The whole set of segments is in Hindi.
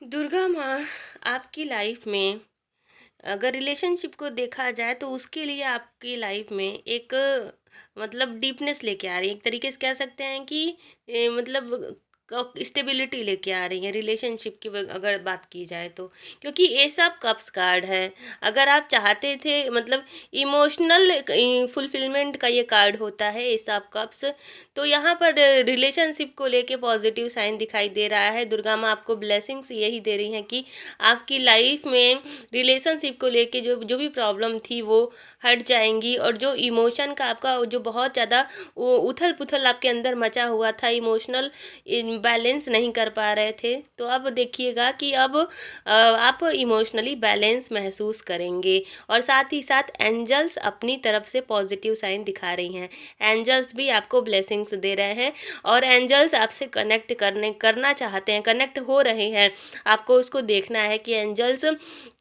दुर्गा माँ आपकी लाइफ में अगर रिलेशनशिप को देखा जाए तो उसके लिए आपकी लाइफ में एक मतलब डीपनेस लेके आ रही है। एक तरीके से कह सकते हैं कि मतलब स्टेबिलिटी लेके आ रही है रिलेशनशिप की अगर बात की जाए तो। क्योंकि ये सब कप्स कार्ड है। अगर आप चाहते थे मतलब इमोशनल फुलफिलमेंट का ये कार्ड होता है ये सब कप्स। तो यहाँ पर रिलेशनशिप को लेके पॉजिटिव साइन दिखाई दे रहा है। दुर्गा माँ आपको ब्लेसिंग्स यही दे रही हैं कि आपकी लाइफ में रिलेशनशिप को लेके जो जो भी प्रॉब्लम थी वो हट जाएंगी, और जो इमोशन का आपका जो बहुत ज़्यादा वो उथल पुथल आपके अंदर मचा हुआ था, इमोशनल बैलेंस नहीं कर पा रहे थे, तो अब देखिएगा कि अब आप इमोशनली बैलेंस महसूस करेंगे। और साथ ही साथ एंजल्स अपनी तरफ से पॉजिटिव साइन दिखा रही हैं। एंजल्स भी आपको ब्लेसिंग्स दे रहे हैं और एंजल्स आपसे कनेक्ट करना चाहते हैं, कनेक्ट हो रहे हैं। आपको उसको देखना है कि एंजल्स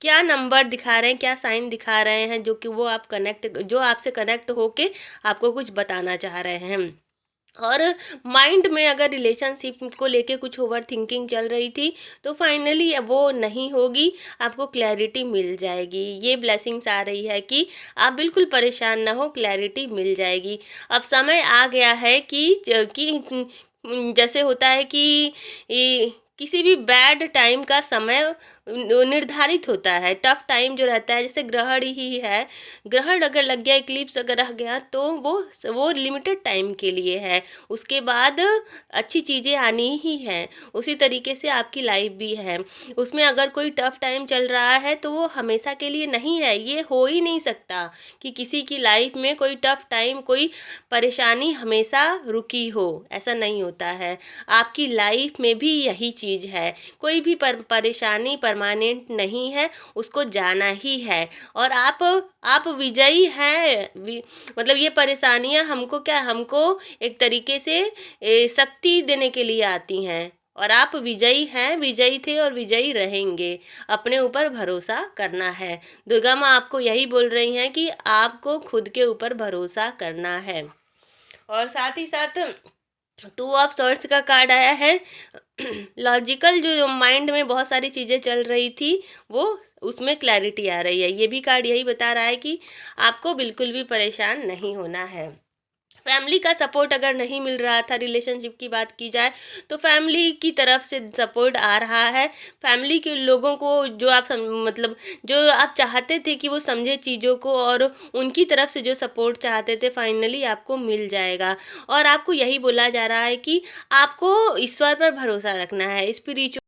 क्या नंबर दिखा रहे हैं, क्या साइन दिखा रहे हैं, जो कि वो आप जो आपसे कनेक्ट होके आपको कुछ बताना चाह रहे हैं। और माइंड में अगर रिलेशनशिप को लेके कुछ ओवर थिंकिंग चल रही थी तो फाइनली वो नहीं होगी, आपको क्लैरिटी मिल जाएगी। ये ब्लेसिंग्स आ रही है कि आप बिल्कुल परेशान ना हो, क्लैरिटी मिल जाएगी। अब समय आ गया है कि जैसे होता है कि किसी भी बैड टाइम का समय निर्धारित होता है। टफ टाइम जो रहता है, जैसे ग्रहण ही है, ग्रहण अगर लग गया, इक्लिप्स अगर रह गया, तो वो लिमिटेड टाइम के लिए है। उसके बाद अच्छी चीज़ें आनी ही हैं। उसी तरीके से आपकी लाइफ भी है। उसमें अगर कोई टफ टाइम चल रहा है तो वो हमेशा के लिए नहीं है। ये हो ही नहीं सकता कि किसी की लाइफ में कोई टफ टाइम, कोई परेशानी हमेशा रुकी हो, ऐसा नहीं होता है। आपकी लाइफ में भी यही चीज़ है। कोई भी परेशानी परमानेंट नहीं है, उसको जाना ही है। और आप विजयी हैं। मतलब ये परेशानियां हमको एक तरीके से शक्ति देने के लिए आती हैं। और आप विजयी हैं, विजयी थे और विजयी रहेंगे। अपने ऊपर भरोसा करना है। दुर्गा माँ आपको यही बोल रही हैं कि आपको खुद के ऊपर भरोसा करना है। और साथ ही साथ टू ऑफ सॉर्ड्स का कार्ड आया है। लॉजिकल जो माइंड में बहुत सारी चीज़ें चल रही थी, वो उसमें क्लैरिटी आ रही है। ये भी कार्ड यही बता रहा है कि आपको बिल्कुल भी परेशान नहीं होना है। फैमिली का सपोर्ट अगर नहीं मिल रहा था, रिलेशनशिप की बात की जाए तो फैमिली की तरफ से सपोर्ट आ रहा है। फैमिली के लोगों को जो मतलब जो आप चाहते थे कि वो समझे चीज़ों को, और उनकी तरफ से जो सपोर्ट चाहते थे, फाइनली आपको मिल जाएगा। और आपको यही बोला जा रहा है कि आपको ईश्वर पर भरोसा रखना है, स्पिरिचुअल